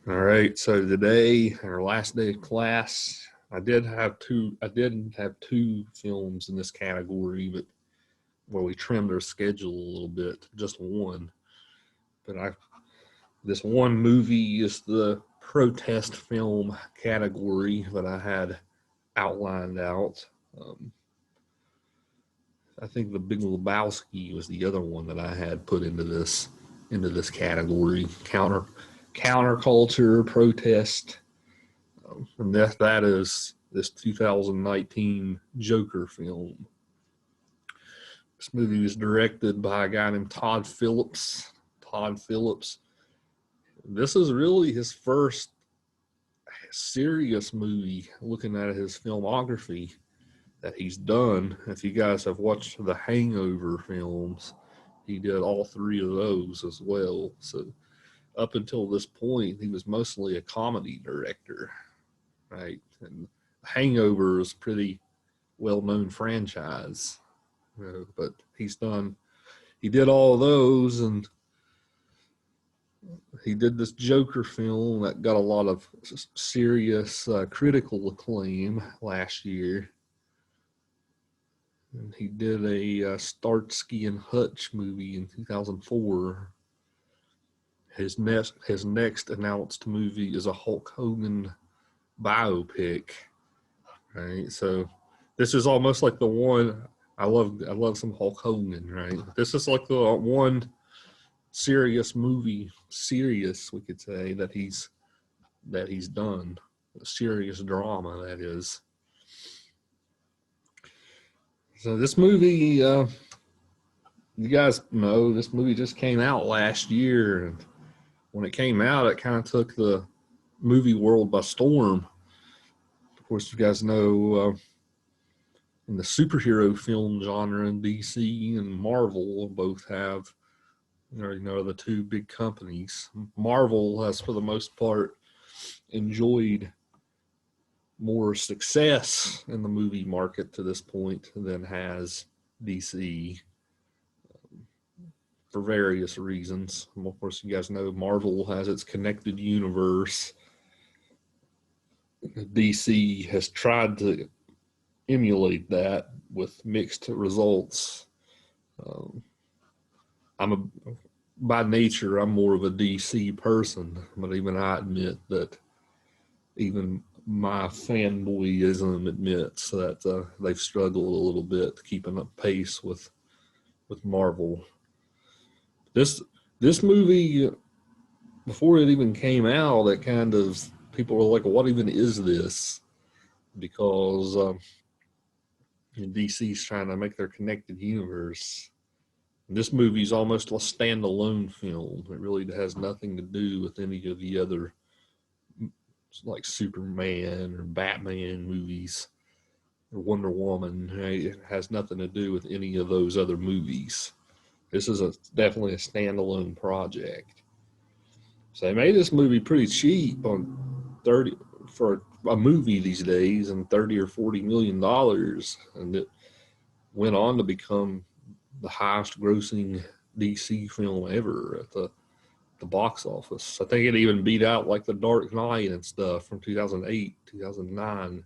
All right, so today, our last day of class, I did have two films in this category, but where we trimmed our schedule a little bit, just one. But this one movie is the protest film category that I had outlined out. Um, I think The Big Lebowski was the other one that I had put into this category. Counterculture, protest. And that is this 2019 Joker film. This movie was directed by a guy named Todd Phillips. Todd Phillips. This is really his first serious movie, looking at his filmography that he's done. If you guys have watched the Hangover films, he did all three of those as well. So up until this point, he was mostly a comedy director, right? And Hangover is pretty well-known franchise, but he did all of those, and he did this Joker film that got a lot of serious critical acclaim last year. And he did a Starsky and Hutch movie in 2004. His next announced movie is a Hulk Hogan biopic, right? So this is almost like the one. I love some Hulk Hogan, right? This is like the one serious movie, serious we could say, that he's done. A serious drama, that is. So this movie, you guys know, this movie just came out last year, and when it came out, it kind of took the movie world by storm. Of course, you guys know, in the superhero film genre, in DC and Marvel both have, the two big companies. Marvel has, for the most part, enjoyed more success in the movie market to this point than has DC, for various reasons. Of course, you guys know Marvel has its connected universe. DC has tried to emulate that with mixed results. Um, I'm a by nature, I'm more of a DC person, but even I admit that even my fanboyism admits that they've struggled a little bit keeping up pace with Marvel. This this movie, before it even came out, it kind of, people were like, "What even is this?" Because DC's trying to make their connected universe. This movie's almost a standalone film. It really has nothing to do with any of the other, like Superman or Batman movies or Wonder Woman. It has nothing to do with any of those other movies. This is definitely a standalone project. So they made this movie pretty cheap on 30 for a movie these days, and 30 or 40 million dollars, and it went on to become the highest grossing DC film ever at the box office. I think it even beat out like The Dark Knight and stuff from 2008, 2009.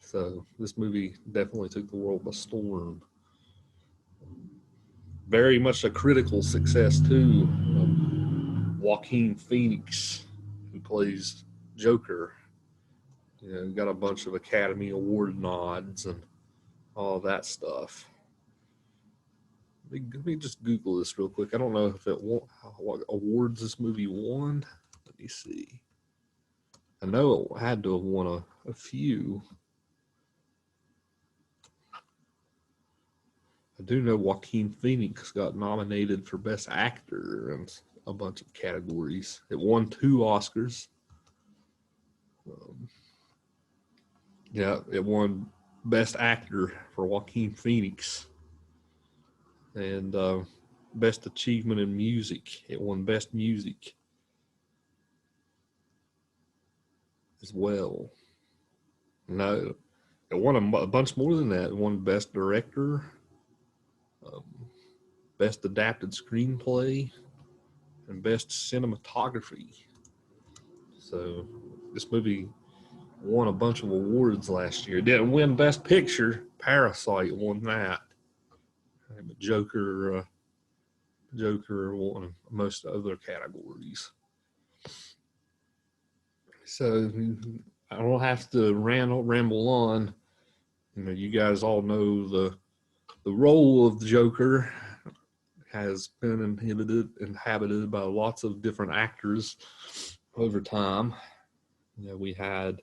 So this movie definitely took the world by storm. Very much a critical success too. Joaquin Phoenix, who plays Joker, got a bunch of Academy Award nods and all that stuff. Let me just Google this real quick. I don't know if it won, what awards this movie won. Let me see. I know it had to have won a few. I do know Joaquin Phoenix got nominated for Best Actor in a bunch of categories. It won 2 Oscars. Um, yeah, it won Best Actor for Joaquin Phoenix. And Best Achievement in Music. It won Best Music as well. No, it won a bunch more than that. It won Best Director, um, Best Adapted Screenplay, and Best Cinematography. So this movie won a bunch of awards last year. It didn't win Best Picture. Parasite won that. But Joker won most other categories. So I don't have to ramble on. You guys all know the role of the Joker has been inhabited by lots of different actors over time. We had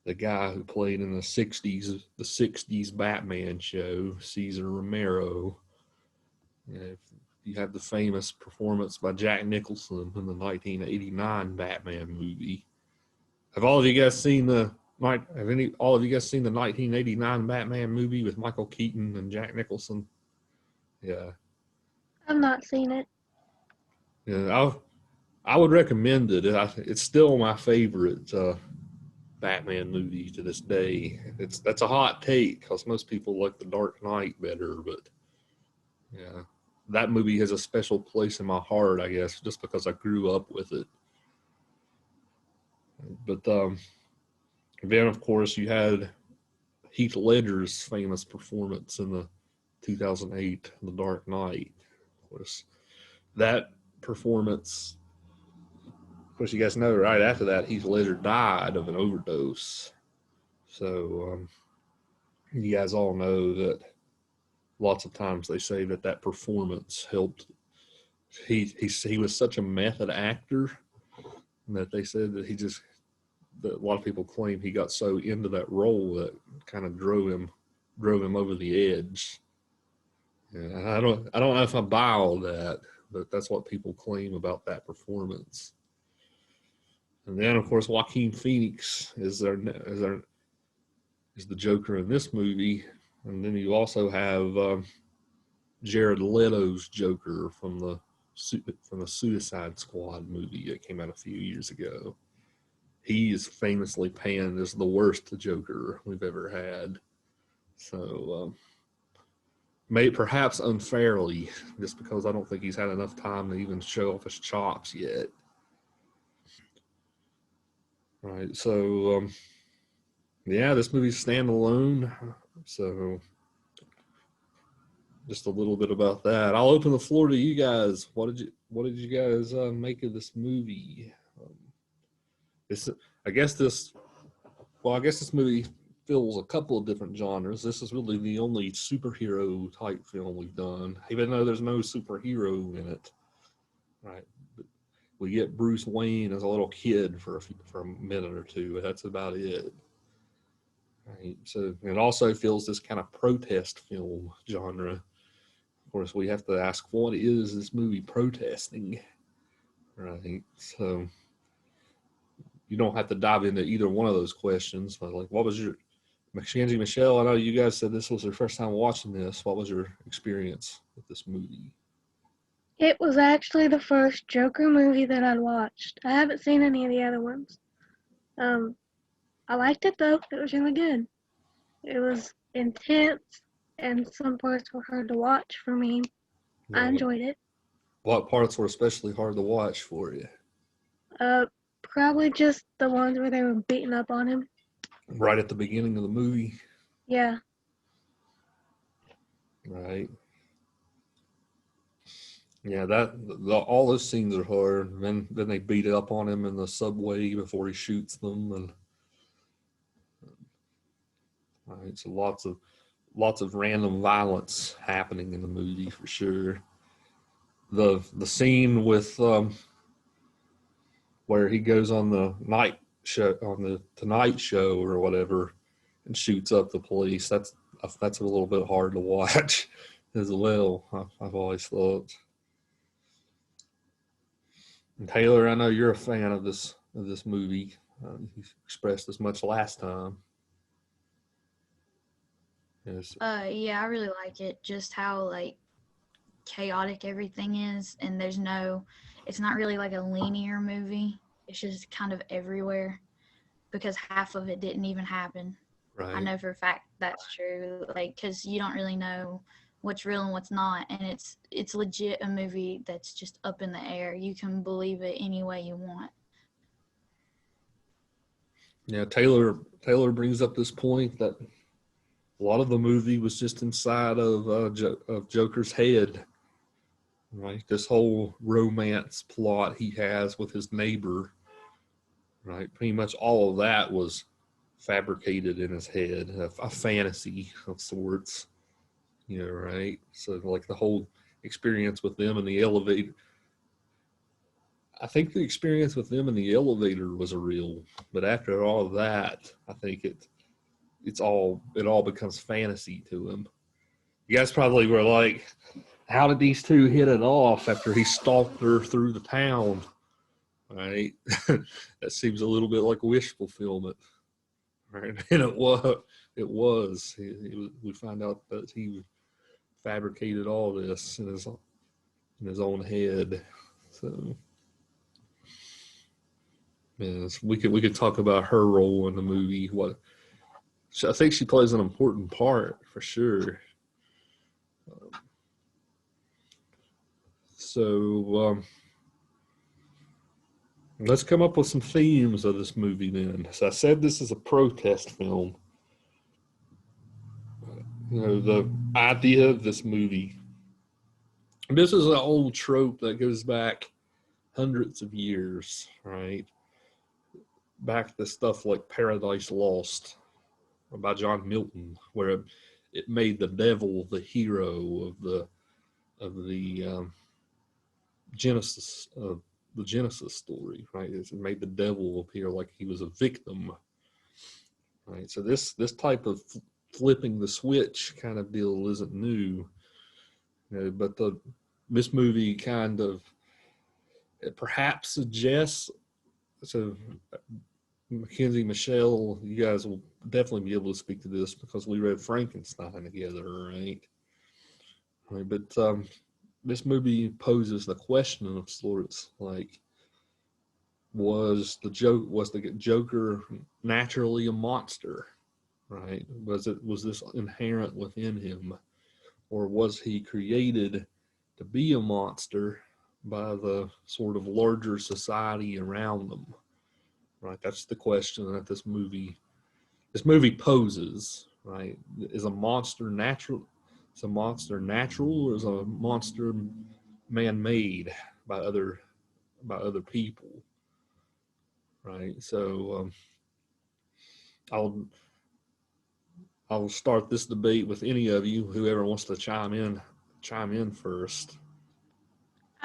the guy who played in the '60s Batman show, Cesar Romero. You have the famous performance by Jack Nicholson in the 1989 Batman movie. Have all of you guys seen the 1989 Batman movie with Michael Keaton and Jack Nicholson? Yeah. I've not seen it. Yeah, I would recommend it. It's still my favorite Batman movie to this day. That's a hot take because most people like The Dark Knight better, but yeah, that movie has a special place in my heart, I guess, just because I grew up with it. But then, of course, you had Heath Ledger's famous performance in the 2008 The Dark Knight. Of course, that performance, of course, you guys know right after that, Heath Ledger died of an overdose. So you guys all know that lots of times they say that performance helped. He was such a method actor that they said that that a lot of people claim he got so into that role that kind of drove him over the edge. And I don't know if I buy all that, but that's what people claim about that performance. And then of course Joaquin Phoenix is the Joker in this movie, and then you also have Jared Leto's Joker from the Suicide Squad movie that came out a few years ago. He is famously panned as the worst Joker we've ever had. So, perhaps unfairly, just because I don't think he's had enough time to even show off his chops yet. Right. So, yeah, this movie's standalone. So, just a little bit about that. I'll open the floor to you guys. What did you guys make of this movie? This I guess this I guess this movie fills a couple of different genres. This is really the only superhero type film we've done, even though there's no superhero in it. Right. But we get Bruce Wayne as a little kid for a minute or two, but that's about it. Right. So it also feels this kind of protest film genre. Of course, we have to ask, what is this movie protesting? Right. So you don't have to dive into either one of those questions. But like, what was your Mackenzie, Michelle? I know you guys said this was your first time watching this. What was your experience with this movie? It was actually the first Joker movie that I'd watched. I haven't seen any of the other ones. I liked it though. It was really good. It was intense, and some parts were hard to watch for me. I Yeah, enjoyed it. what parts were especially hard to watch for you? Uh, Probably just the ones where they were beating up on him. Right at the beginning of the movie, Yeah. right? Yeah, all those scenes are hard. Then they beat up on him in the subway before he shoots them, and right, so lots of random violence happening in the movie for sure. The scene with where he goes on the night show on the Tonight Show or whatever and shoots up the police. That's a little bit hard to watch as well. I've always thought. And Taylor, I know you're a fan of this movie. You expressed as much last time. Yes. Yeah, I really like it. Just how like chaotic everything is, and it's not really like a linear movie. It's just kind of everywhere because half of it didn't even happen. I Right. know for a fact that's true. Like, because you don't really know what's real and what's not, and it's legit a movie that's just up in the air. You can believe it any way you want. Yeah, Taylor brings up this point that a lot of the movie was just inside of Joker's head, right? This whole romance plot he has with his neighbor, right? Pretty much all of that was fabricated in his head, a fantasy of sorts, right? So like the whole experience with them in the elevator. I think the experience with them in the elevator was a real, but after all of that, I think it all becomes fantasy to him. You guys probably were like, how did these two hit it off after he stalked her through the town? Right? That seems a little bit like wish fulfillment. Right? And it was. It was. We find out that he fabricated all this in his own head. So, yes, we could talk about her role in the movie. I think she plays an important part for sure. So let's come up with some themes of this movie then. So I said this is a protest film. The idea of this movie. This is an old trope that goes back hundreds of years, right? Back to stuff like Paradise Lost by John Milton, where it made the devil the hero of the Genesis the Genesis story, right? It made the devil appear like he was a victim, right? So this type of flipping the switch kind of deal isn't new, but this movie kind of it perhaps suggests. So Mackenzie, Michelle, you guys will definitely be able to speak to this because we read Frankenstein together, right? But this movie poses the question of sorts, like, was the Joker naturally a monster, right? Was this inherent within him, or was he created to be a monster by the sort of larger society around them? Right, that's the question that this movie poses. Right, is a monster natural? Is a monster natural, or is a monster man-made by other people? Right. So I'll start this debate with any of you, whoever wants to chime in first.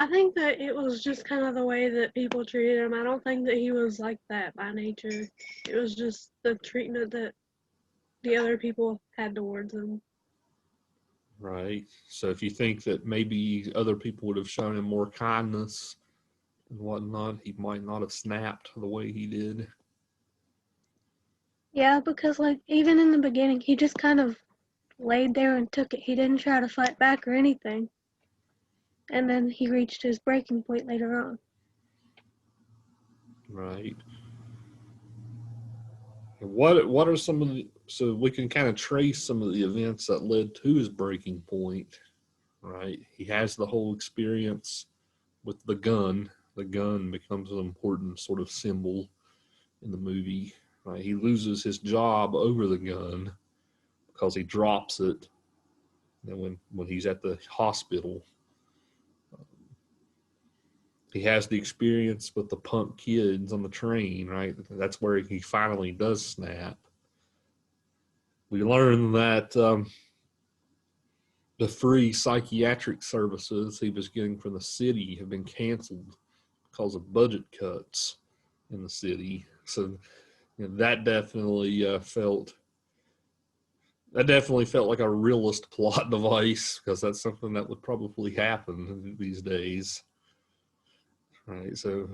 I think that it was just kind of the way that people treated him. I don't think that he was like that by nature. It was just the treatment that the other people had towards him. Right. So if you think that maybe other people would have shown him more kindness and whatnot, he might not have snapped the way he did. Yeah, because like even in the beginning, he just kind of laid there and took it. He didn't try to fight back or anything. And then he reached his breaking point later on. Right. And what are some of the so we can kind of trace some of the events that led to his breaking point, right? He has the whole experience with the gun. The gun becomes an important sort of symbol in the movie. Right? He loses his job over the gun because he drops it. And when he's at the hospital, he has the experience with the punk kids on the train, right? That's where he finally does snap. We learn that the free psychiatric services he was getting from the city have been canceled because of budget cuts in the city. So that definitely felt like a realist plot device, because that's something that would probably happen these days. Right. So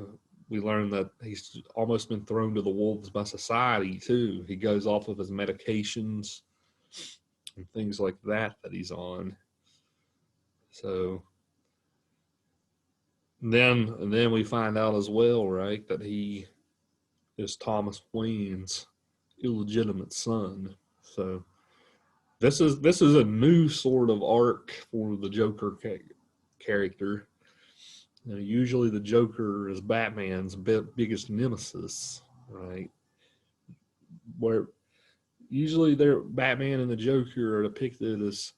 we learned that he's almost been thrown to the wolves by society too. He goes off of his medications and things like that he's on. So then we find out as well, right, that he is Thomas Wayne's illegitimate son. So this is a new sort of arc for the Joker character. Usually the Joker is Batman's biggest nemesis, right? where usually they're Batman and the Joker are depicted as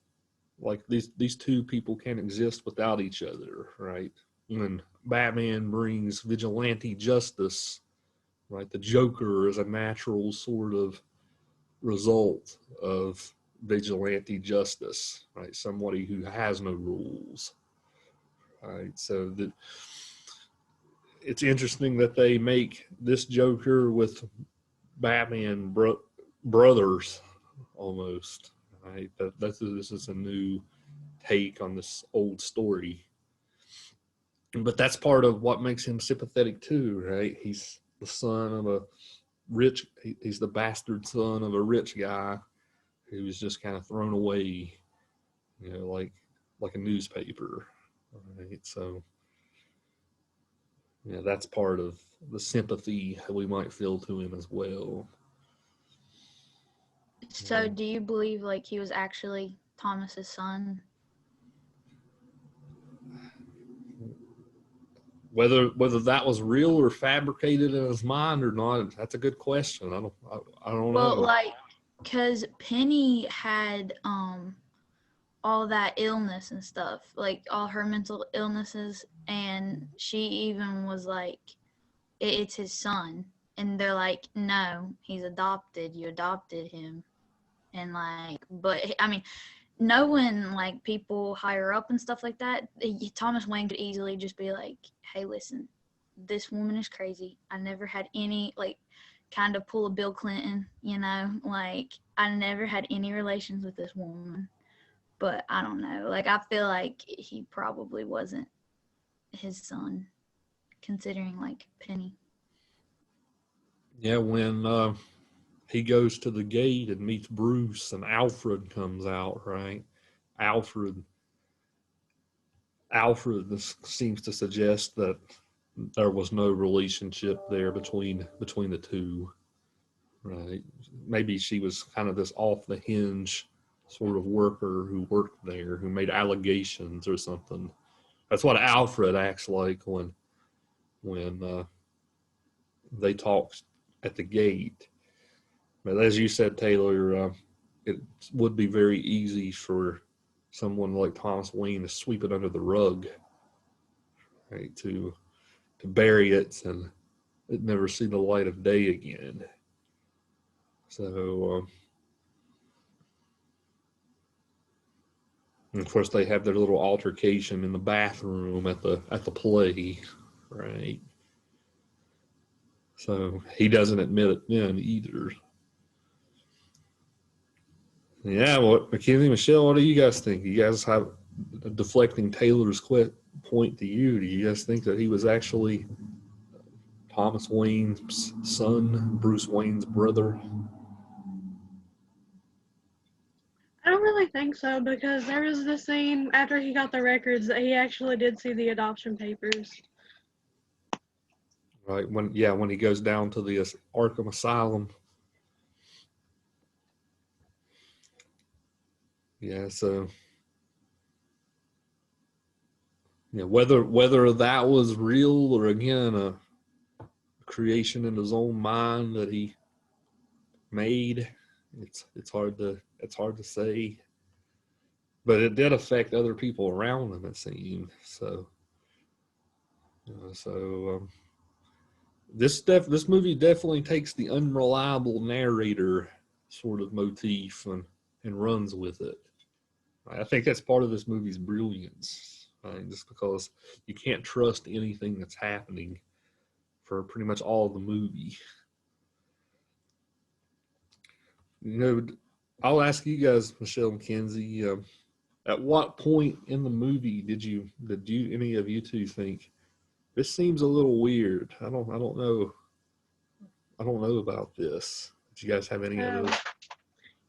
like these two people can't exist without each other, right? When Batman brings vigilante justice, right, the Joker is a natural sort of result of vigilante justice, right? Somebody who has no rules, right? So that it's interesting that they make this Joker with Batman brothers almost, right? This is a new take on this old story, but that's part of what makes him sympathetic too, right? He's the son of a he's the bastard son of a rich guy who was just kind of thrown away, like a newspaper, right? So yeah, that's part of the sympathy that we might feel to him as well. So, do you believe like he was actually Thomas's son? Whether that was real or fabricated in his mind or not, that's a good question. I don't Well, know. like, cause Penny had all that illness and stuff, like all her mental illnesses, and she even was like, it's his son, and they're like, no, he's adopted. You adopted him, and like, but I mean, knowing like people higher up and stuff like that, Thomas Wayne could easily just be like, hey, listen, this woman is crazy. I never had any, like, kind of pull a Bill Clinton, like, I never had any relations with this woman. But I don't know. Like, I feel like he probably wasn't his son, considering like Penny. Yeah, when he goes to the gate and meets Bruce and Alfred comes out, right? Alfred seems to suggest that there was no relationship there between the two, right? Maybe she was kind of this off the hinge sort of worker who worked there, who made allegations or something. That's what Alfred acts like when they talk at the gate. But as you said, Taylor, it would be very easy for someone like Thomas Wayne to sweep it under the rug, right? To bury it and it never see the light of day again. So, and of course, they have their little altercation in the bathroom at the play, right? So he doesn't admit it then either. Yeah, well, Mackenzie, Michelle, what do you guys think? You guys have deflecting Taylor's point to you. Do you guys think that he was actually Thomas Wayne's son, Bruce Wayne's brother? I don't really think so, because there was this scene after he got the records that he actually did see the adoption papers. Right, when he goes down to the Arkham Asylum. Yeah, so yeah, whether that was real or again a creation in his own mind that he made, it's hard to say. But it did affect other people around him, it seemed. So, this movie definitely takes the unreliable narrator sort of motif and runs with it. I think that's part of this movie's brilliance, right? Just because you can't trust anything that's happening for pretty much all of the movie. I'll ask you guys, Michelle and Kenzie, at what point in the movie did any of you two think this seems a little weird? I don't know. I don't know about this. Did you guys have any of those?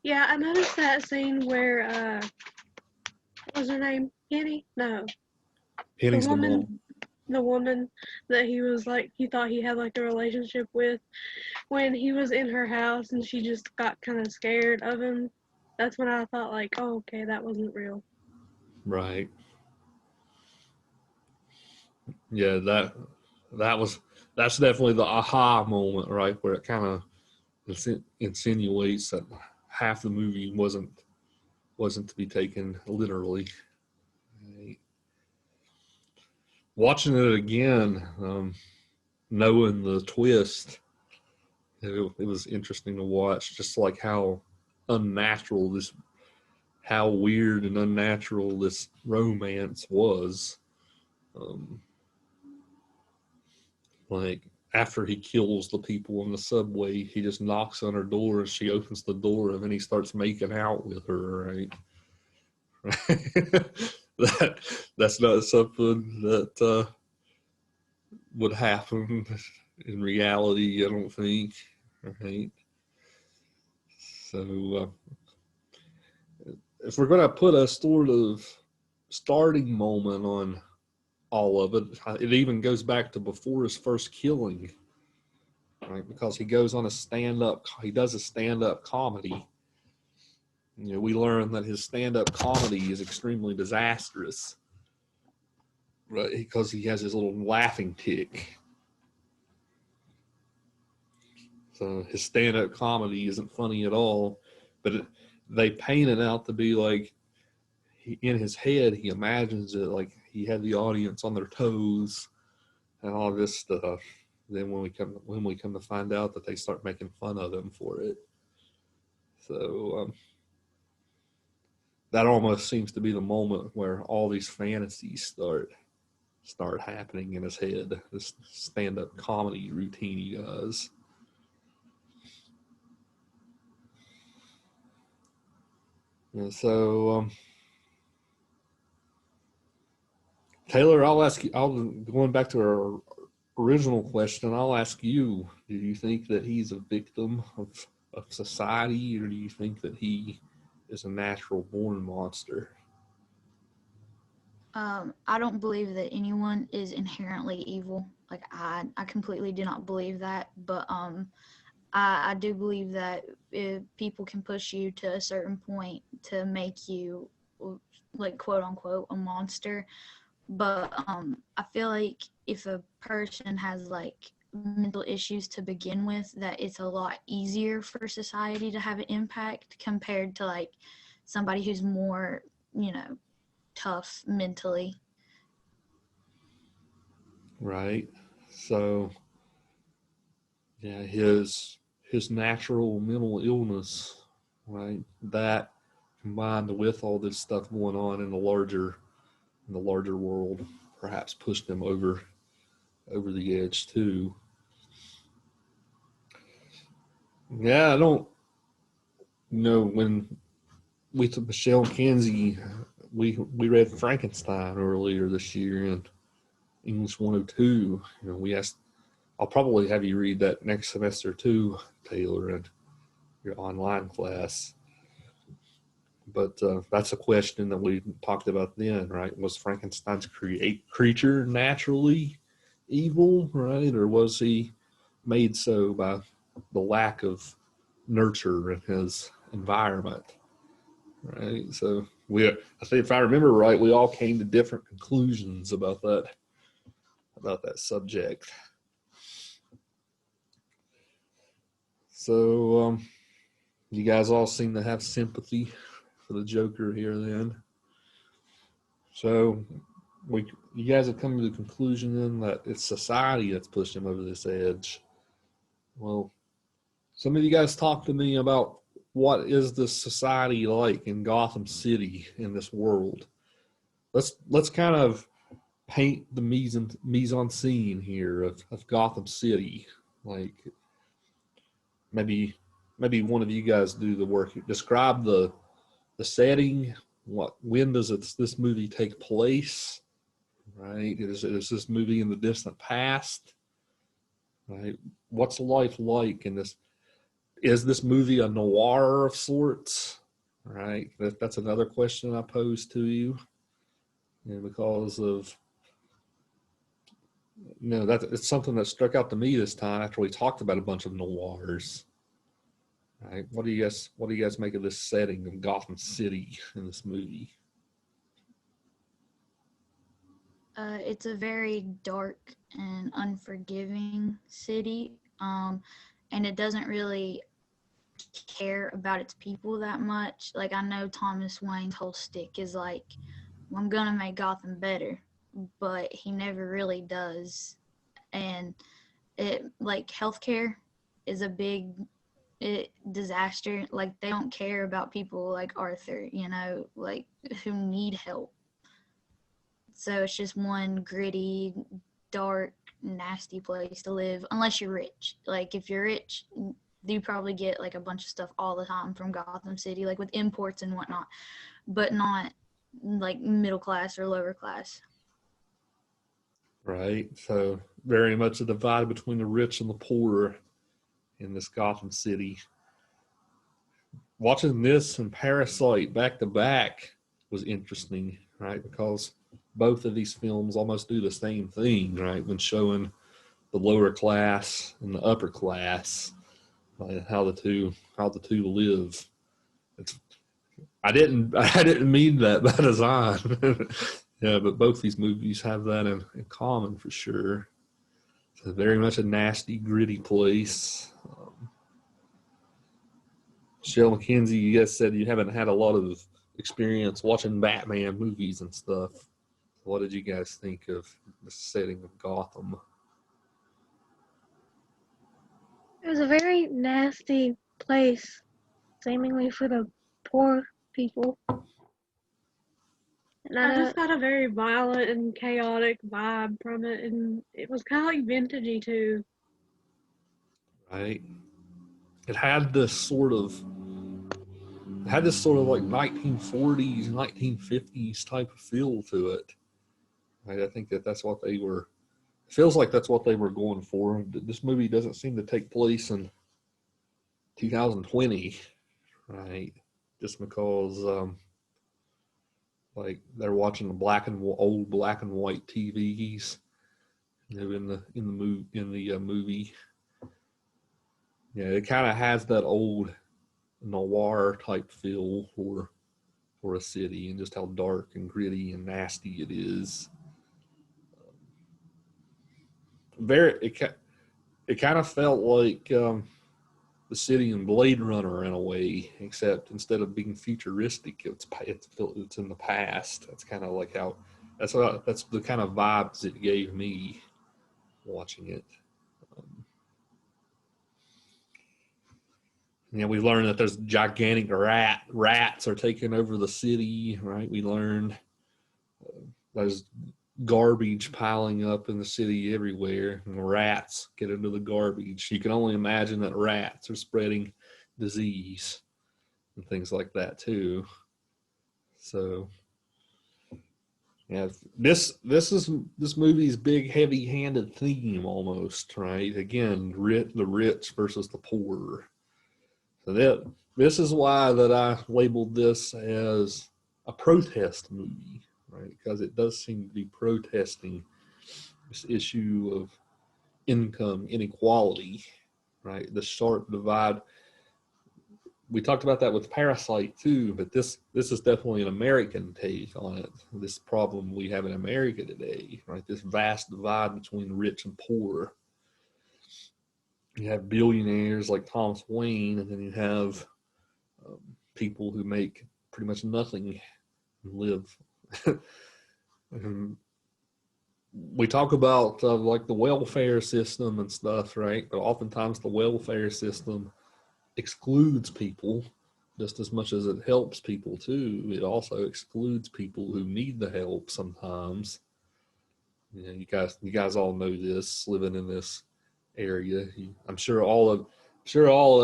Yeah, I noticed that scene where what was her name? Penny? No. Penny's the the woman mom. the woman that he was like, he thought he had like a relationship with, when he was in her house and she just got kind of scared of him. That's when I thought like, oh, okay, that wasn't real. Right. Yeah, that's definitely the aha moment, right? Where it kind of insinuates that half the movie wasn't to be taken literally. Right? Watching it again, knowing the twist, it was interesting to watch. Just like how unnatural this, how weird and unnatural this romance was. Like after he kills the people in the subway, he just knocks on her door and she opens the door and then he starts making out with her, right? That's not something that would happen in reality, I don't think, right? So if we're going to put a sort of starting moment on all of it, it even goes back to before his first killing, right? Because he does a stand-up comedy. You know, we learn that his stand-up comedy is extremely disastrous, right? Because he has his little laughing tick. So his stand-up comedy isn't funny at all, but they paint it out to be like in his head he imagines it like he had the audience on their toes and all this stuff. Then when we come to find out that they start making fun of him for it, so that almost seems to be the moment where all these fantasies start happening in his head. This stand-up comedy routine he does. And so, Taylor, I'll ask you. Going back to our original question. I'll ask you: do you think that he's a victim of society, or do you think that he is a natural-born monster? I don't believe that anyone is inherently evil. Like I completely do not believe that. But I do believe that if people can push you to a certain point to make you, like, quote unquote, a monster. But I feel like if a person has like mental issues to begin with, that it's a lot easier for society to have an impact compared to like somebody who's more, tough mentally. Right. So, yeah, his natural mental illness, right? That combined with all this stuff going on in the larger world, perhaps pushed him over the edge too. Yeah, I don't know when we took Michelle Kenzie, we read Frankenstein earlier this year in English 102. You know, we asked. I'll probably have you read that next semester too, Taylor, in your online class. But that's a question that we talked about then, right? Was Frankenstein's creature naturally evil, right? Or was he made so by the lack of nurture in his environment, right? So I think if I remember right, we all came to different conclusions about that subject. So you guys all seem to have sympathy for the Joker here then. So you guys have come to the conclusion then that it's society that's pushed him over this edge. Well, some of you guys talk to me about what is this society like in Gotham City in this world. Let's kind of paint the mise en scene here of Gotham City. Like maybe one of you guys do the work. Describe the setting. When does this movie take place? Right? Is this movie in the distant past? Right? What's life like in this? Is this movie a noir of sorts? Right? That's another question I pose to you. Because of that it's something that struck out to me this time after we talked about a bunch of noirs. Right? What do you guys make of this setting of Gotham City in this movie? It's a very dark and unforgiving city, and it doesn't really care about its people that much. Like, I know Thomas Wayne's whole stick is like, well, I'm gonna make Gotham better, but he never really does. And it, like, healthcare is a big disaster. Like, they don't care about people like Arthur, you know, like, who need help. So it's just one gritty, dark, nasty place to live, unless you're rich. Like, if you're rich, you probably get like a bunch of stuff all the time from Gotham City, like with imports and whatnot, but not like middle class or lower class. Right. So very much a divide between the rich and the poor in this Gotham City. Watching this and Parasite back to back was interesting, right? Because both of these films almost do the same thing, right? When showing the lower class and the upper class, how the two live. It's, I didn't mean that by design. Yeah, but both these movies have that in common for sure. It's very much a nasty, gritty place. Shell McKenzie, you guys said you haven't had a lot of experience watching Batman movies and stuff. What did you guys think of the setting of Gotham? It was a very nasty place, seemingly for the poor people. And I just got a very violent and chaotic vibe from it, and it was kind of like vintagey too. Right. It had this sort of like 1940s, 1950s type of feel to it. Right. I think that's what they were. It feels like that's what they were going for. This movie doesn't seem to take place in 2020, right? Just because like they're watching the old black and white TVs, you know, in the movie. Yeah, it kind of has that old noir type feel for a city, and just how dark and gritty and nasty it is. It kind of felt like the city in Blade Runner in a way, except instead of being futuristic, it's in the past. That's kind of like how that's the kind of vibes it gave me watching it. We learned that there's gigantic rats are taking over the city, right? We learned there's garbage piling up in the city everywhere, and rats get into the garbage. You can only imagine that rats are spreading disease and things like that too. So yeah, this movie's big heavy-handed theme almost, right? Again, the rich versus the poor. So this is why that I labeled this as a protest movie, right? Because it does seem to be protesting this issue of income inequality, right? The sharp divide. We talked about that with Parasite too, but this is definitely an American take on it. This problem we have in America today, right? This vast divide between rich and poor. You have billionaires like Thomas Wayne, and then you have people who make pretty much nothing and live. And we talk about like the welfare system and stuff, right? But oftentimes the welfare system excludes people just as much as it helps people too. It also excludes people who need the help sometimes. You guys all know this, living in this area. I'm sure all of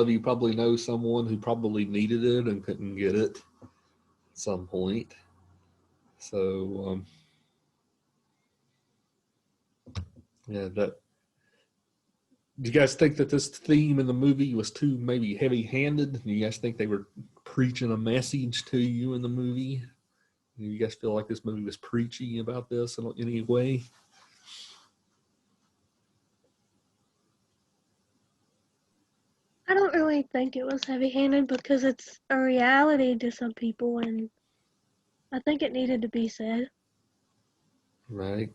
you probably know someone who probably needed it and couldn't get it at some point. So yeah, that. Do you guys think that this theme in the movie was too maybe heavy-handed? Do you guys think they were preaching a message to you in the movie? Do you guys feel like this movie was preachy about this in any way? I don't really think it was heavy-handed because it's a reality to some people, and I think it needed to be said. Right.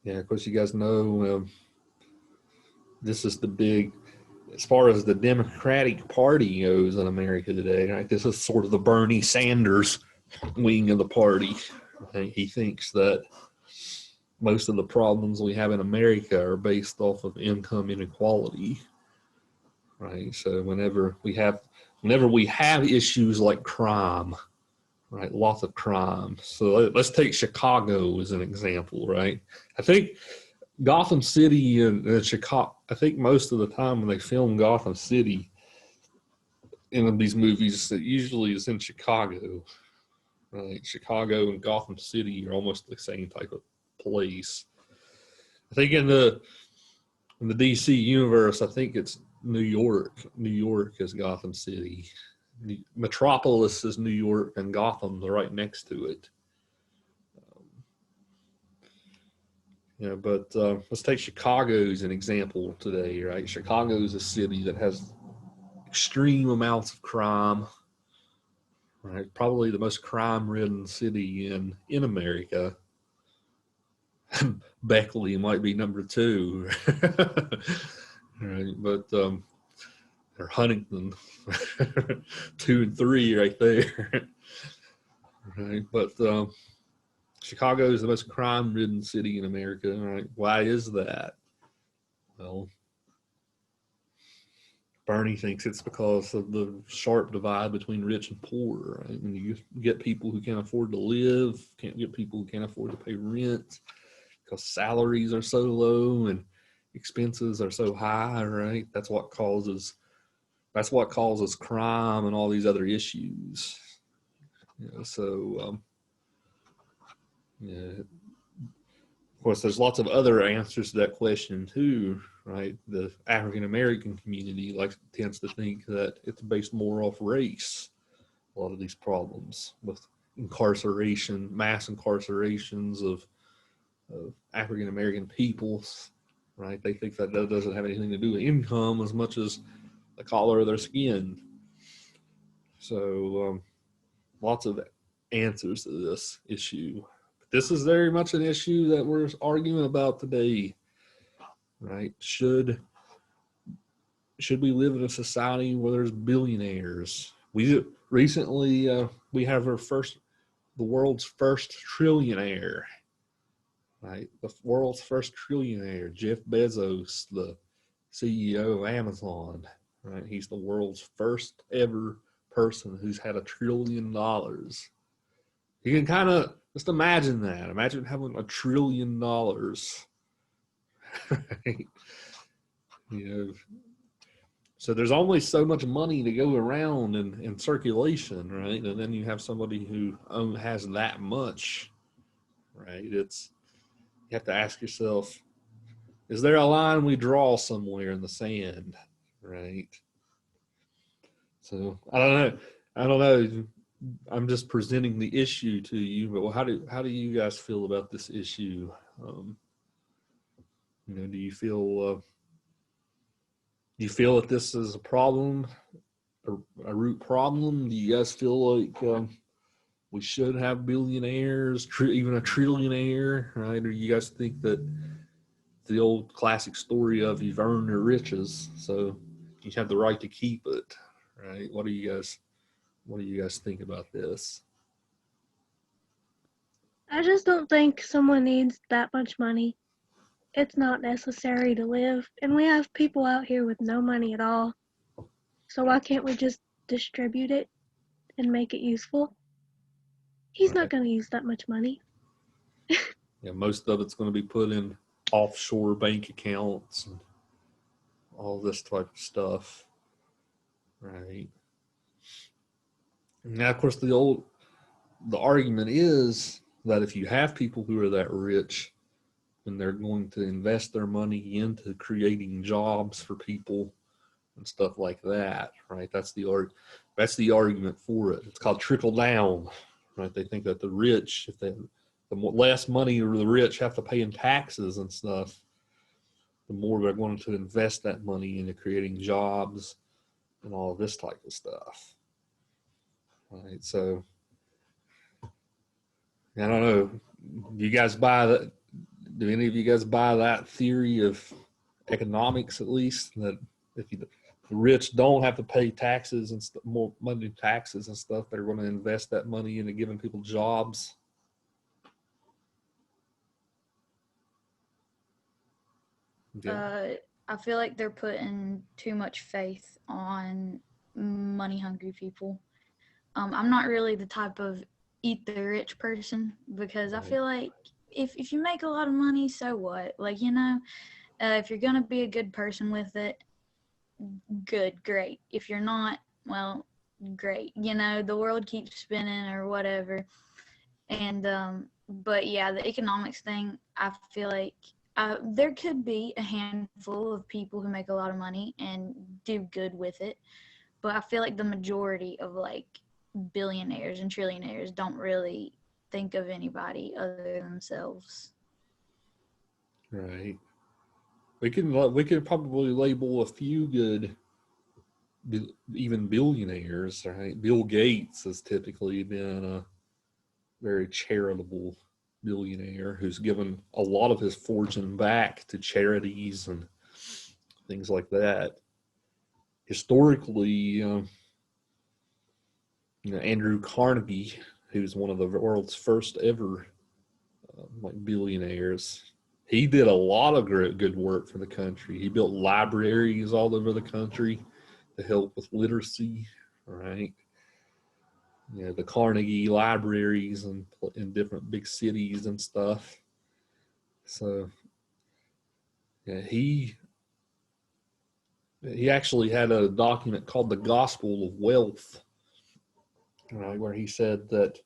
Yeah, of course, you guys know this is the big. as far as the Democratic Party goes in America today, right, this is sort of the Bernie Sanders wing of the party. He thinks that most of the problems we have in America are based off of income inequality, right? So whenever we have issues like crime, right, lots of crime. So let's take Chicago as an example, right? I think Gotham City and Chicago, I think most of the time when they film Gotham City in these movies, it usually is in Chicago, right? Chicago and Gotham City are almost the same type of place. I think in the DC universe, I think it's New York. New York is Gotham City. Metropolis is New York, and Gotham's right next to it. But let's take Chicago as an example today, right? Chicago is a city that has extreme amounts of crime, right? Probably the most crime-ridden city in America. Beckley might be number 2, right? But or Huntington, 2 and 3 right there, right? But Chicago is the most crime-ridden city in America, right? Why is that? Well, Bernie thinks it's because of the sharp divide between rich and poor, right? When you get people who can't afford to live, can't get people who can't afford to pay rent because salaries are so low and expenses are so high, right? That's what causes crime and all these other issues. So of course, there's lots of other answers to that question too, right? The African American community tends to think that it's based more off race. A lot of these problems with incarceration, mass incarcerations of African American peoples, right? They think that doesn't have anything to do with income as much as the color of their skin. So lots of answers to this issue. This is very much an issue that we're arguing about today, right? Should we live in a society where there's billionaires? We recently we have the world's first trillionaire, right? The world's first trillionaire, Jeff Bezos, the CEO of Amazon, right? He's the world's first ever person who's had $1 trillion. You can kind of just imagine that. Imagine having $1 trillion, right? So there's only so much money to go around in circulation, right? And then you have somebody who has that much, right? You have to ask yourself, is there a line we draw somewhere in the sand, right? So I don't know. I'm just presenting the issue to you, but how do you guys feel about this issue? Do you feel that this is a problem, a root problem? Do you guys feel like we should have billionaires, even a trillionaire, right? Or you guys think that the old classic story of you've earned your riches, so you have the right to keep it, right? What do you guys think about this? I just don't think someone needs that much money. It's not necessary to live, and we have people out here with no money at all. So why can't we just distribute it and make it useful? He's not going to use that much money. Yeah, most of it's going to be put in offshore bank accounts and all this type of stuff, right? And now, of course, the argument is that if you have people who are that rich, then they're going to invest their money into creating jobs for people and stuff like that, right? That's the argument for it. It's called trickle down, right? They think that the rich, the less money the rich have to pay in taxes and stuff, the more they're going to invest that money into creating jobs and all of this type of stuff, right? So I don't know. Do you guys buy that? Do any of you guys buy that theory of economics, at least, that if the rich don't have to pay taxes and more money taxes and stuff. They're going to invest that money into giving people jobs. Yeah. I feel like they're putting too much faith on money-hungry people. I'm not really the type of eat the rich person, because I feel like if you make a lot of money, so what? Like, if you're going to be a good person with it, good, great. If you're not, well, great. The world keeps spinning or whatever. And but yeah, the economics thing, I feel like there could be a handful of people who make a lot of money and do good with it, but I feel like the majority of like billionaires and trillionaires don't really think of anybody other than themselves. Right. We could probably label a few good, even billionaires. Right. Bill Gates has typically been a very charitable billionaire who's given a lot of his fortune back to charities and things like that. Historically, Andrew Carnegie, who's one of the world's first ever like billionaires, he did a lot of good work for the country. He built libraries all over the country to help with literacy, right? The Carnegie libraries in different big cities and stuff. So yeah, he actually had a document called the Gospel of Wealth, right, where he said that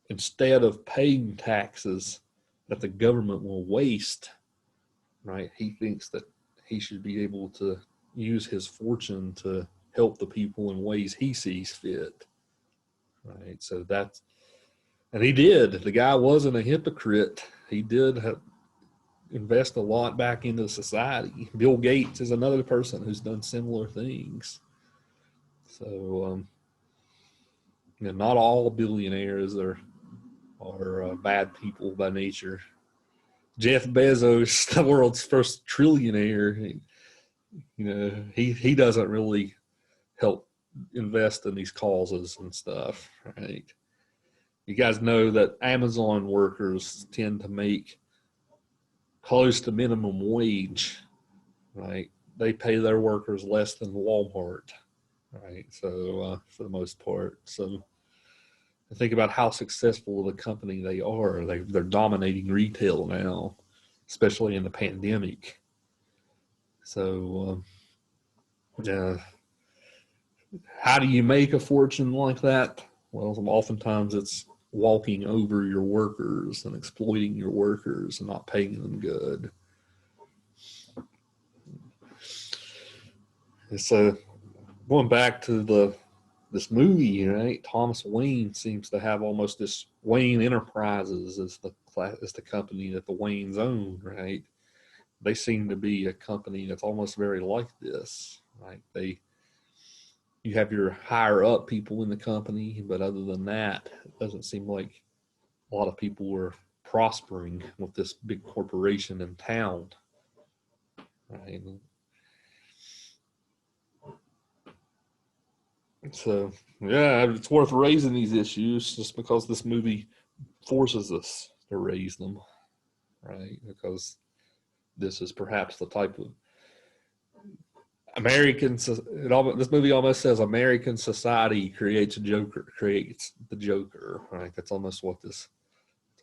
instead of paying taxes that the government will waste, right, he thinks that he should be able to use his fortune to help the people in ways he sees fit, right? So that's, and he did. The guy wasn't a hypocrite. He did invest a lot back into society. Bill Gates is another person who's done similar things. So, not all billionaires are bad people by nature. Jeff Bezos, the world's first trillionaire, he doesn't really help invest in these causes and stuff, right? You guys know that Amazon workers tend to make close to minimum wage, right? They pay their workers less than Walmart, right? So for the most part, so think about how successful the company they are. They're dominating retail now, especially in the pandemic. So, how do you make a fortune like that? Well, oftentimes it's walking over your workers and exploiting your workers and not paying them good. And so, going back to this movie, right? Thomas Wayne seems to have almost this Wayne Enterprises as the company that the Waynes own, right? They seem to be a company that's almost very like this, right? You have your higher up people in the company, but other than that, it doesn't seem like a lot of people were prospering with this big corporation in town, right? So, yeah, it's worth raising these issues just because this movie forces us to raise them, right? Because this is perhaps the type of this movie almost says American society creates the Joker, right? That's almost what this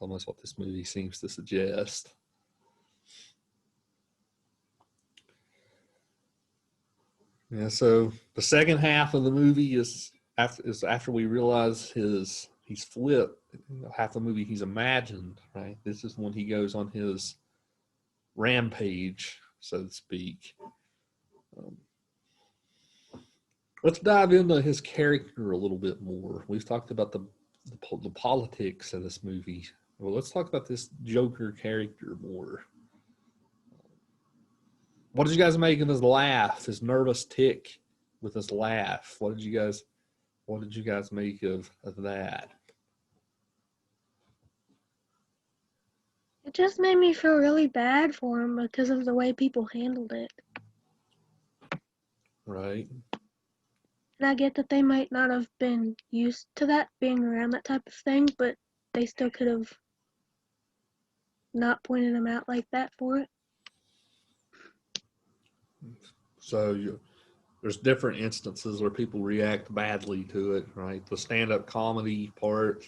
movie seems to suggest. Yeah, so the second half of the movie is after we realize he's flipped. Half the movie he's imagined, right? This is when he goes on his rampage, so to speak. Let's dive into his character a little bit more. We've talked about the politics of this movie. Well, let's talk about this Joker character more. What did you guys make of his laugh, his nervous tick with his laugh? What did you guys make of that? It just made me feel really bad for him because of the way people handled it. Right. And I get that they might not have been used to that, being around that type of thing, but they still could have not pointed him out like that for it. So there's different instances where people react badly to it, right? The stand-up comedy part,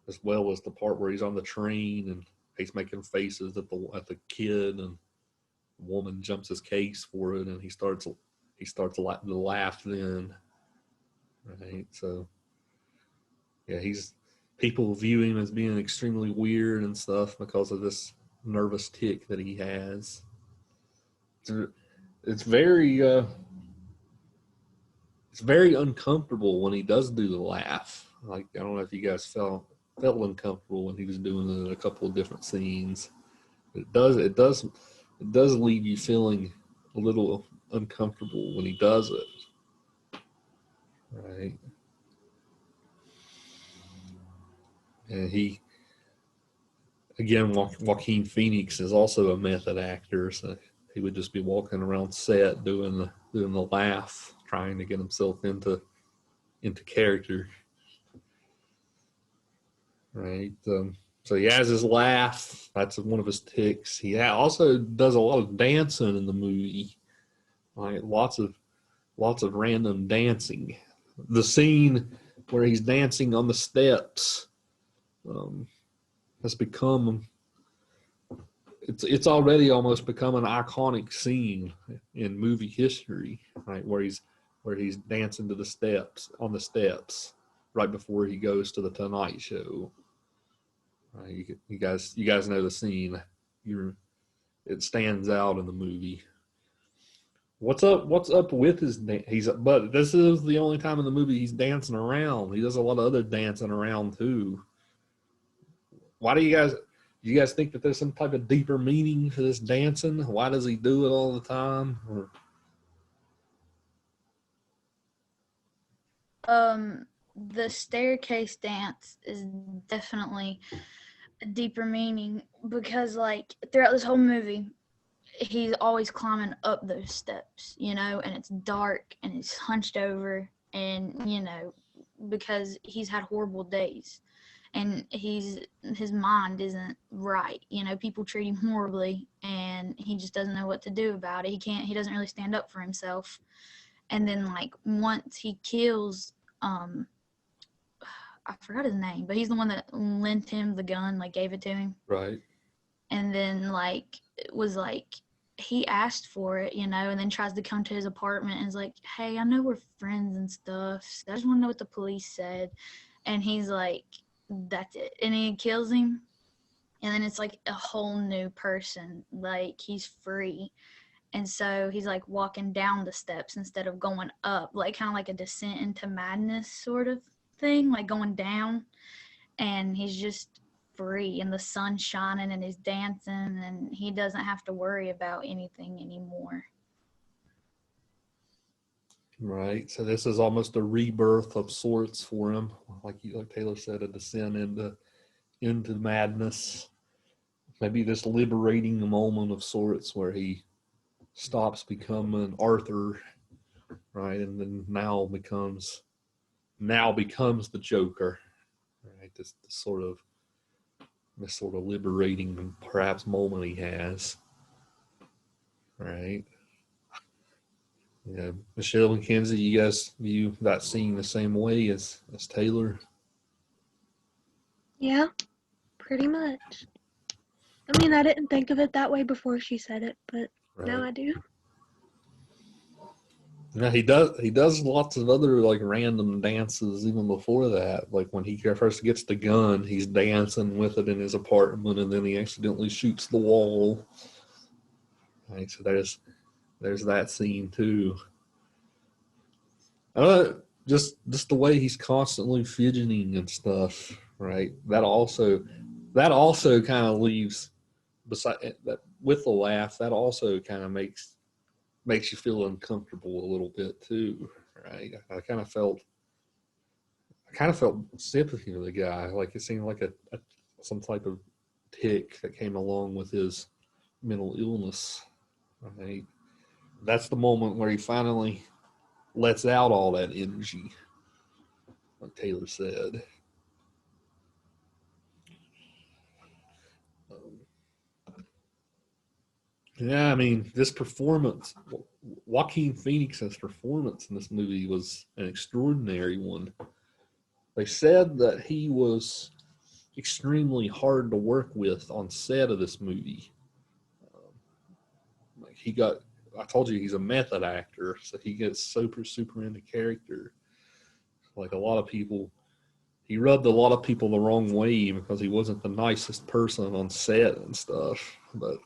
as well as the part where he's on the train and he's making faces at the kid, and the woman jumps his case for it, and he starts to laugh then, right? So yeah, people view him as being extremely weird and stuff because of this nervous tick that he has. It's very it's very uncomfortable when he does do the laugh. Like, I don't know if you guys felt uncomfortable when he was doing it in a couple of different scenes. It does leave you feeling a little uncomfortable when he does it, right? And again, Joaquin Phoenix is also a method actor, so he would just be walking around set doing the laugh, trying to get himself into character, right? So he has his laugh. That's one of his ticks. He also does a lot of dancing in the movie, right? Lots of random dancing. The scene where he's dancing on the steps has become it's already almost become an iconic scene in movie history, right? Where he's dancing to the steps on the steps right before he goes to the Tonight Show. You guys know the scene. It stands out in the movie. What's up with his but this is the only time in the movie he's dancing around. He does a lot of other dancing around too. Why do you guys think that there's some type of deeper meaning to this dancing? Why does he do it all the time? The staircase dance is definitely a deeper meaning because, like, throughout this whole movie, he's always climbing up those steps, and it's dark and he's hunched over, and because he's had horrible days and his mind isn't right. People treat him horribly and he just doesn't know what to do about it. He doesn't really stand up for himself. And then, like, once he kills I forgot his name, but he's the one that lent him the gun, like gave it to him. Right. And then, like, it was like he asked for it, and then tries to come to his apartment and is like, "Hey, I know we're friends and stuff. So I just want to know what the police said." And he's like, "That's it." And he kills him. And then it's like a whole new person. Like, he's free. And so he's like walking down the steps instead of going up, like kind of like a descent into madness sort of thing, like going down. And he's just free, and the sun's shining and he's dancing, and he doesn't have to worry about anything anymore. Right. So this is almost a rebirth of sorts for him, like Taylor said, a descent into madness. Maybe this liberating moment of sorts where he stops becoming Arthur, right, and then now becomes the Joker, right? This sort of liberating perhaps moment he has, right? Yeah, Michelle and Kenzie, you guys view that scene the same way as Taylor? Yeah, pretty much. I mean, I didn't think of it that way before she said it, but now Right. I do. Yeah, he does lots of other like random dances even before that. Like when he first gets the gun, he's dancing with it in his apartment, and then he accidentally shoots the wall. Right, so there's that scene too. Just the way he's constantly fidgeting and stuff, right? That also kind of leaves beside that with the laugh. That also kind of makes you feel uncomfortable a little bit too, right? I kind of felt sympathy for the guy. Like it seemed like some type of tick that came along with his mental illness, right? That's the moment where he finally lets out all that energy, like Taylor said. Yeah, I mean, this performance, Joaquin Phoenix's performance in this movie was an extraordinary one. They said that he was extremely hard to work with on set of this movie. Like I told you he's a method actor, so he gets super into character. Like a lot of people, he rubbed a lot of people the wrong way because he wasn't the nicest person on set and stuff. But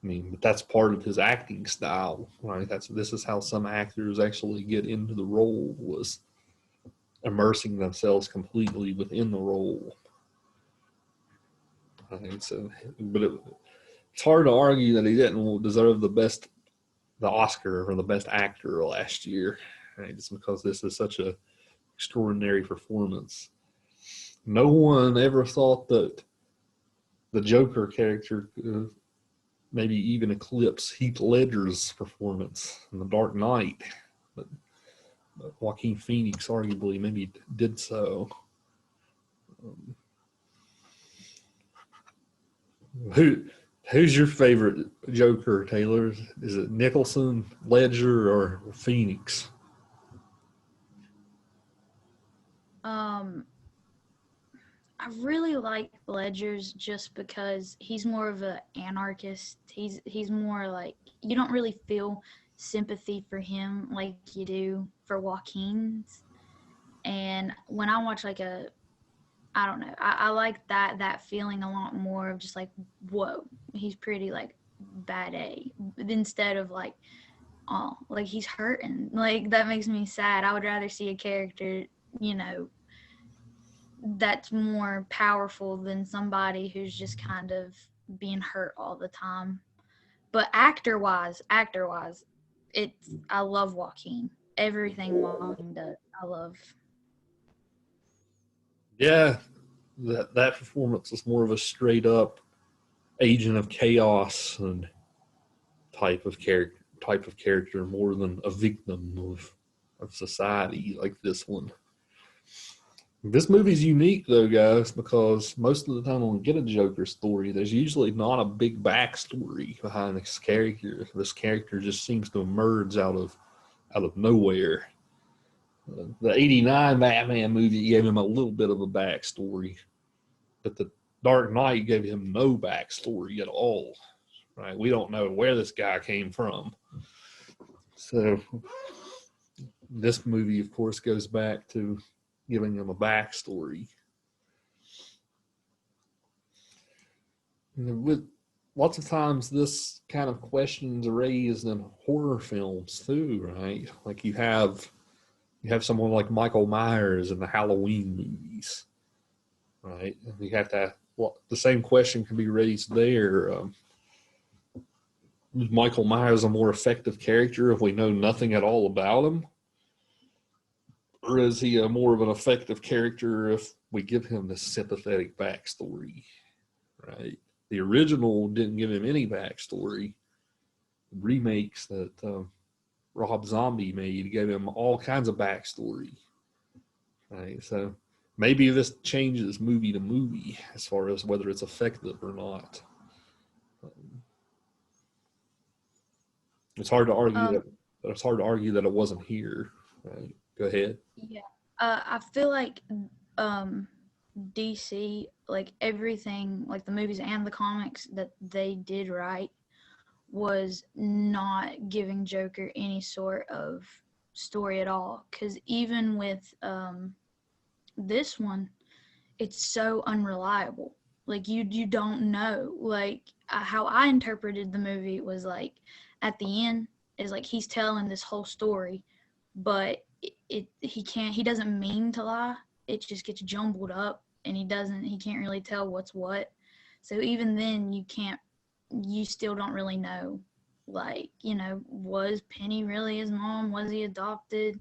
but that's part of his acting style, right? This is how some actors actually get into the role, was immersing themselves completely within the role. Right? So, but it's hard to argue that he didn't deserve the Oscar for the best actor last year, right? Just because this is such a extraordinary performance. No one ever thought that the Joker character could maybe even eclipse Heath Ledger's performance in The Dark Knight, but Joaquin Phoenix arguably maybe did so. Who's your favorite Joker, Taylor? Is it Nicholson, Ledger, or Phoenix? I really like Ledger's just because he's more of an anarchist. He's more like, you don't really feel sympathy for him like you do for Joaquin's. And when I watch like I don't know, I like that feeling a lot more of just like, whoa, he's pretty like bad A, instead of like, oh, like he's hurting. Like that makes me sad. I would rather see a character, that's more powerful than somebody who's just kind of being hurt all the time. But actor wise, I love Joaquin. Everything Joaquin does, I love. Yeah, that performance was more of a straight up agent of chaos and type of character more than a victim of society like this one. This movie's unique though, guys, because most of the time when we get a Joker story, there's usually not a big backstory behind this character. This character just seems to emerge out of nowhere. The '89 Batman movie gave him a little bit of a backstory, but the Dark Knight gave him no backstory at all. Right? We don't know where this guy came from. So this movie, of course, goes back to giving him a backstory. With lots of times, this kind of questions are raised in horror films too, right? Like you have someone like Michael Myers in the Halloween movies, right? And you have to. Well, the same question can be raised there. Is Michael Myers a more effective character if we know nothing at all about him? Or is he a more of an effective character if we give him this sympathetic backstory, right? The original didn't give him any backstory. The remakes that Rob Zombie made gave him all kinds of backstory, right? So maybe this changes movie to movie as far as whether it's effective or not. It's hard to argue Um, that. It's hard to argue that it wasn't here. Right? Go ahead. yeah. I feel like um DC, like everything, like the movies and the comics that they did right was not giving Joker any sort of story at all. Because even with this one, it's so unreliable. Like you don't know. Like how I interpreted the movie was like at the end is like he's telling this whole story, but he doesn't mean to lie. It just gets jumbled up, and he can't really tell what's what. So even then, you still don't really know. Like, was Penny really his mom? Was he adopted?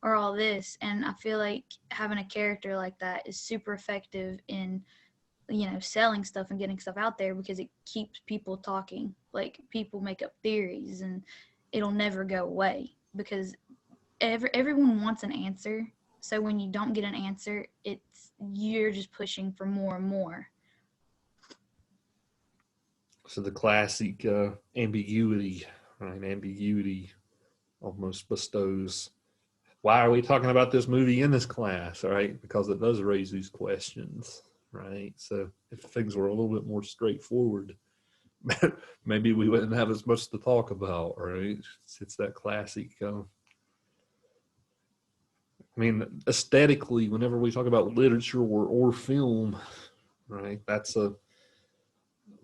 Or all this. And I feel like having a character like that is super effective in, selling stuff and getting stuff out there, because it keeps people talking. Like, people make up theories and it'll never go away. because everyone wants an answer. So when you don't get an answer, you're just pushing for more and more. So the classic ambiguity, right? Ambiguity almost bestows. Why are we talking about this movie in this class, right? Because it does raise these questions, right? So if things were a little bit more straightforward, maybe we wouldn't have as much to talk about, right? It's that classic. I mean, aesthetically, whenever we talk about literature or film, right? That's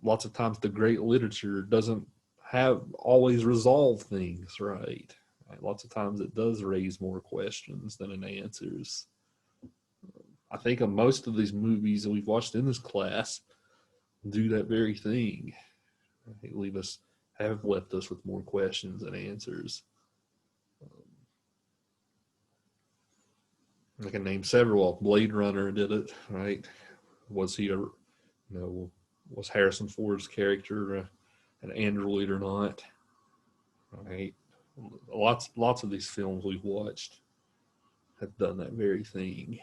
lots of times the great literature doesn't have always resolve things, right? Lots of times it does raise more questions than it answers. I think of most of these movies that we've watched in this class do that very thing. They have left us with more questions than answers. I can name several. Blade Runner did it, right? Was Harrison Ford's character an android or not? Right? Lots of these films we've watched have done that very thing.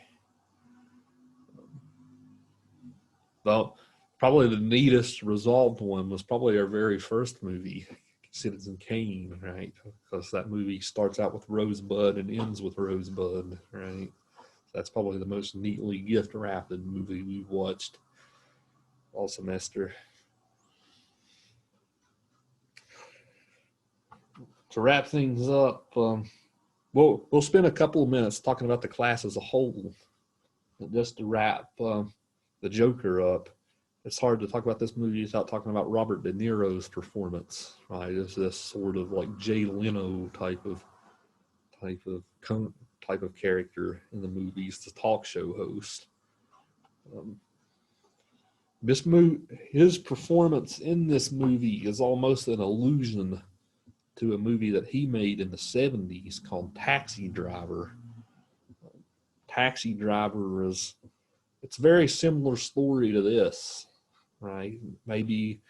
Though probably the neatest resolved one was probably our very first movie, Citizen Kane, right? Because that movie starts out with Rosebud and ends with Rosebud, right? That's probably the most neatly gift wrapped movie we've watched all semester. To wrap things up, we'll spend a couple of minutes talking about the class as a whole. But just to wrap the Joker up, it's hard to talk about this movie without talking about Robert De Niro's performance. Right, it's this sort of like Jay Leno type of character in the movie. He's the talk show host. His performance in this movie is almost an allusion to a movie that he made in the 70s called Taxi Driver. Taxi Driver it's a very similar story to this, right? Maybe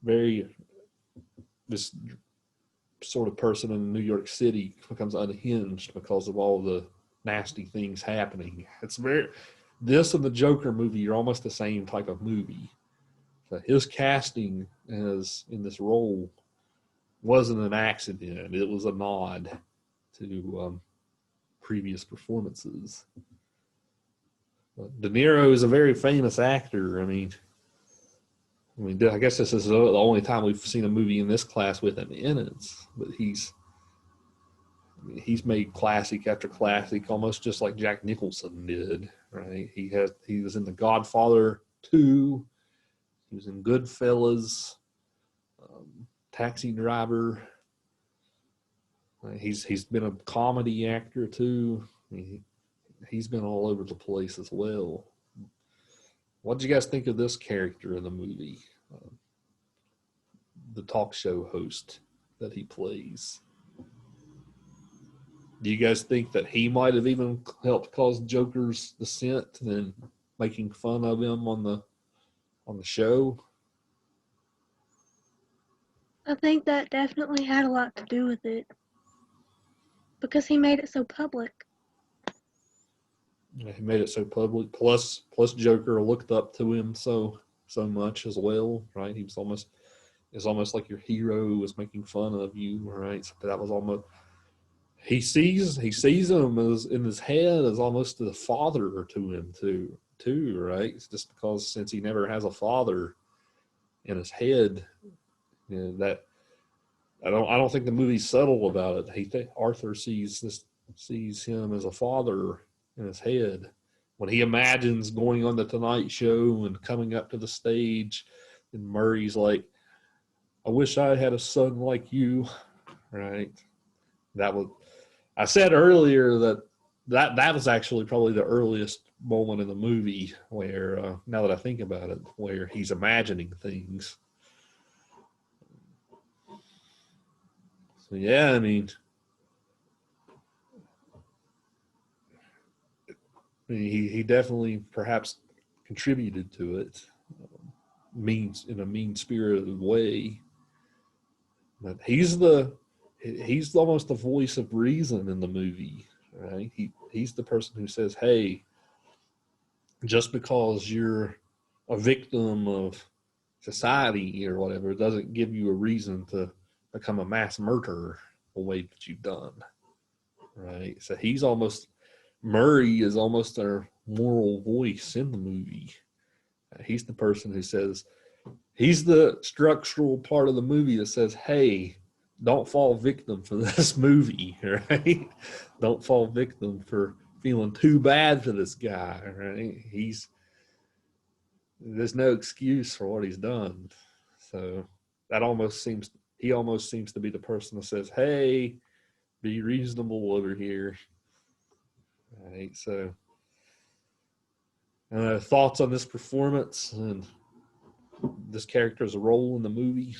this sort of person in New York City becomes unhinged because of all the nasty things happening. This and the Joker movie are almost the same type of movie. So his casting in this role wasn't an accident. It was a nod to previous performances. De Niro is a very famous actor. I mean, I guess this is the only time we've seen a movie in this class with him in it. But he's made classic after classic, almost just like Jack Nicholson did. Right? He was in The Godfather 2. He was in Goodfellas, Taxi Driver. He's been a comedy actor too. He's been all over the place as well. What did you guys think of this character in the movie? The talk show host that he plays. Do you guys think that he might have even helped cause Joker's descent and making fun of him on the show? I think that definitely had a lot to do with it. Because he made it so public. He made it so public. Plus Joker looked up to him so much as well, right? It's almost like your hero was making fun of you, right? So that was almost he sees him as in his head as almost a father to him too, right? It's just because since he never has a father in his head, that I don't think the movie's subtle about it. Arthur sees him as a father in his head when he imagines going on the Tonight Show and coming up to the stage, and Murray's like, "I wish I had a son like you," right? I said earlier that was actually probably the earliest moment in the movie where, now that I think about it, where he's imagining things. So yeah, I mean, he definitely perhaps contributed to it, in a mean-spirited way. But his he's almost the voice of reason in the movie, right? He's the person who says, hey, just because you're a victim of society or whatever doesn't give you a reason to become a mass murderer the way that you've done, right? So Murray is almost our moral voice in the movie. He's the person who says, he's the structural part of the movie that says, hey, don't fall victim for this movie, right? Don't fall victim for feeling too bad for this guy, right? There's no excuse for what he's done. So he almost seems to be the person that says, hey, be reasonable over here. Right. So thoughts on this performance and this character's role in the movie?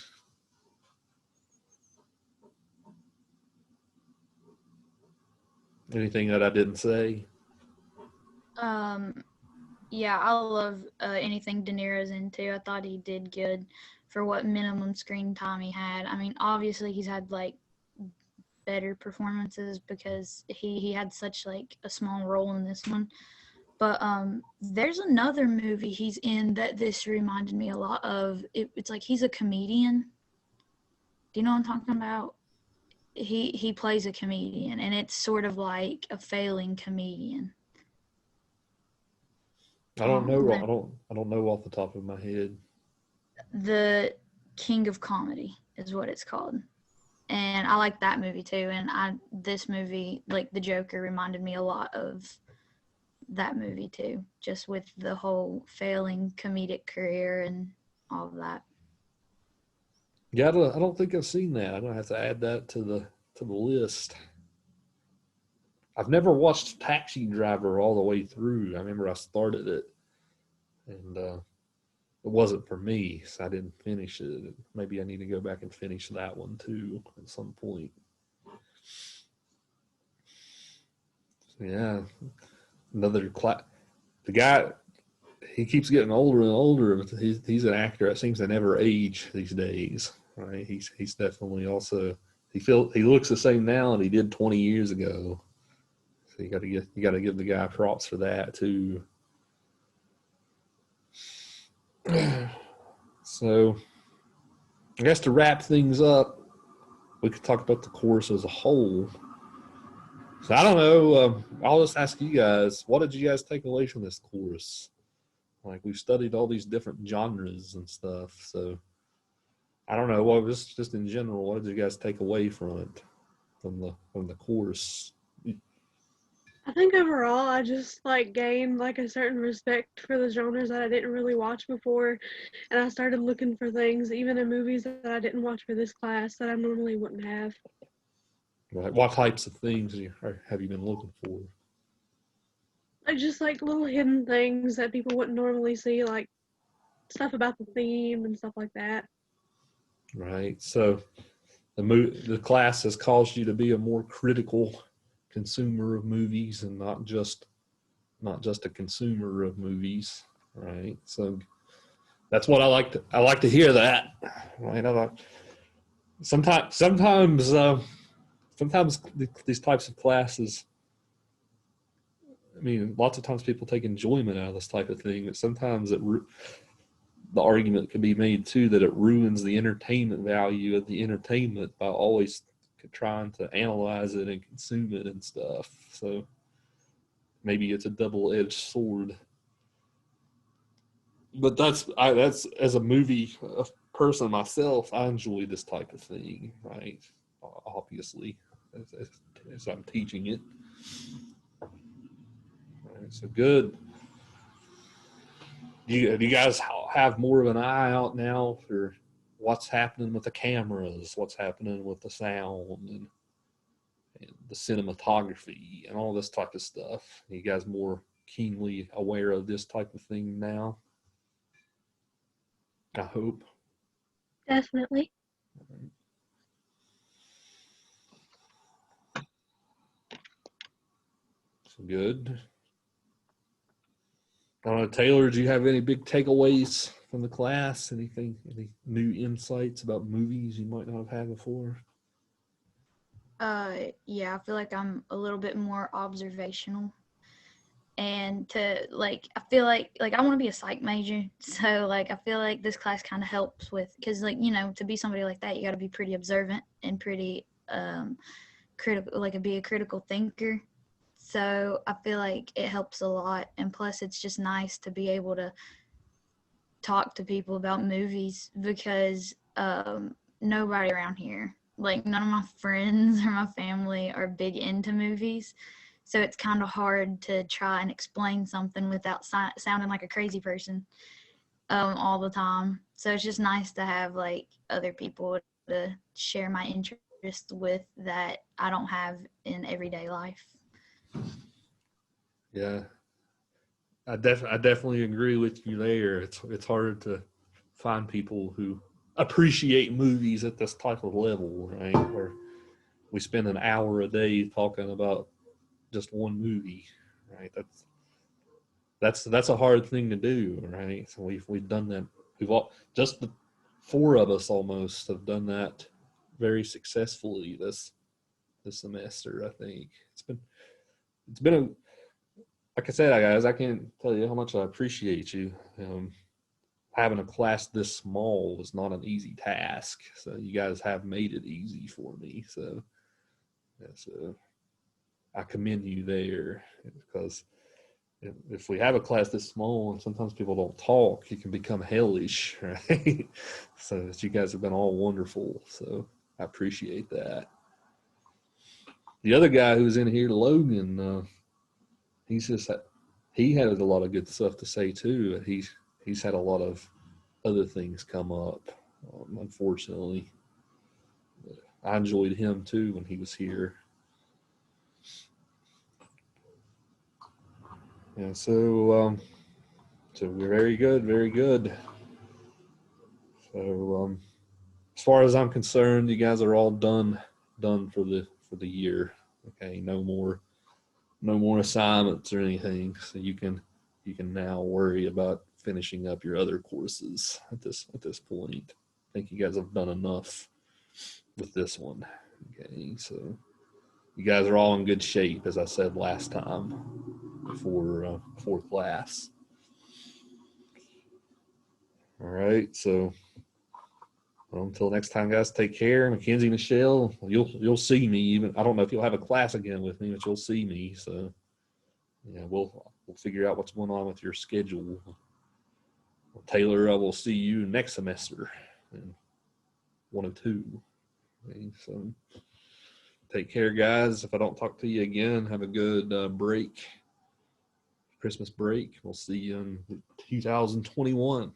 Anything that I didn't say? Yeah, I love anything De Niro's into. I thought he did good for what minimum screen time he had. I mean, obviously he's had like better performances because he had such like a small role in this one. But there's another movie he's in that this reminded me a lot of. It's like he's a comedian. Do you know what I'm talking about? He plays a comedian, and it's sort of like a failing comedian. I don't know. I don't know off the top of my head. The King of Comedy is what it's called. And I like that movie too. And this movie, like The Joker, reminded me a lot of that movie too, just with the whole failing comedic career and all of that. Yeah, I don't think I've seen that. I'm gonna have to add that to the list. I've never watched Taxi Driver all the way through. I remember I started it, and it wasn't for me, so I didn't finish it. Maybe I need to go back and finish that one too at some point. So yeah, another the guy, he keeps getting older and older. But he's an actor that seems to never age these days, right? He's definitely also he looks the same now and he did 20 years ago. So you got to give the guy props for that too. So I guess to wrap things up, we could talk about the course as a whole. So I don't know. I'll just ask you guys, what did you guys take away from this course? Like, we've studied all these different genres and stuff. So I don't know. What was just in general, what did you guys take away from it, from the course? I think overall I just like gained like a certain respect for the genres that I didn't really watch before, and I started looking for things even in movies that I didn't watch for this class that I normally wouldn't have. Right. What types of things have you been looking for? Like just like little hidden things that people wouldn't normally see, like stuff about the theme and stuff like that. Right. So the class has caused you to be a more critical consumer of movies and not just a consumer of movies, right? So that's what I like to hear that, right? Sometimes these types of classes, I mean, lots of times people take enjoyment out of this type of thing, but sometimes the argument can be made too that it ruins the entertainment value of the entertainment by always trying to analyze it and consume it and stuff. So maybe it's a double-edged sword. But that's as a movie person myself, I enjoy this type of thing, right? Obviously, as I'm teaching it. Right, so good. Do you guys have more of an eye out now for what's happening with the cameras, what's happening with the sound and the cinematography and all this type of stuff? Are you guys more keenly aware of this type of thing now? I hope. Definitely. So good. I don't know, Taylor, do you have any big takeaways from the class? Any new insights about movies you might not have had before? Yeah, I feel like I'm a little bit more observational. And to like I feel like I want to be a psych major, so like I feel like this class kind of helps with, because like to be somebody like that you got to be pretty observant and pretty critical, like be a critical thinker. So I feel like it helps a lot, and plus it's just nice to be able to talk to people about movies, because nobody around here, like none of my friends or my family are big into movies. So it's kind of hard to try and explain something without sounding like a crazy person all the time. So it's just nice to have like other people to share my interests with that I don't have in everyday life. Yeah, I definitely agree with you there. It's hard to find people who appreciate movies at this type of level, right? Where we spend an hour a day talking about just one movie, right? That's a hard thing to do, right? So we've done that. We've all just the four of us almost have done that very successfully this semester. I think it's been a, like I said, guys. I can't tell you how much I appreciate you. Having a class this small was not an easy task, so you guys have made it easy for me. So yeah, so I commend you there, because if we have a class this small and sometimes people don't talk, it can become hellish, right? So you guys have been all wonderful. So I appreciate that. The other guy who's in here, Logan, he's just he had a lot of good stuff to say too. He's had a lot of other things come up, unfortunately. I enjoyed him too when he was here. Yeah, so we're very good, very good. So as far as I'm concerned, you guys are all done for the year. Okay, no more assignments or anything. So you can now worry about finishing up your other courses at this point. I think you guys have done enough with this one. Okay, so you guys are all in good shape, as I said last time before class. All right, so well, until next time, guys, take care. Mackenzie, Michelle, you'll see me. Even I don't know if you'll have a class again with me, but you'll see me. So yeah, we'll figure out what's going on with your schedule. Well, Taylor, I will see you next semester in 102. Okay, so take care, guys. If I don't talk to you again, have a good break, Christmas break. We'll see you in 2021.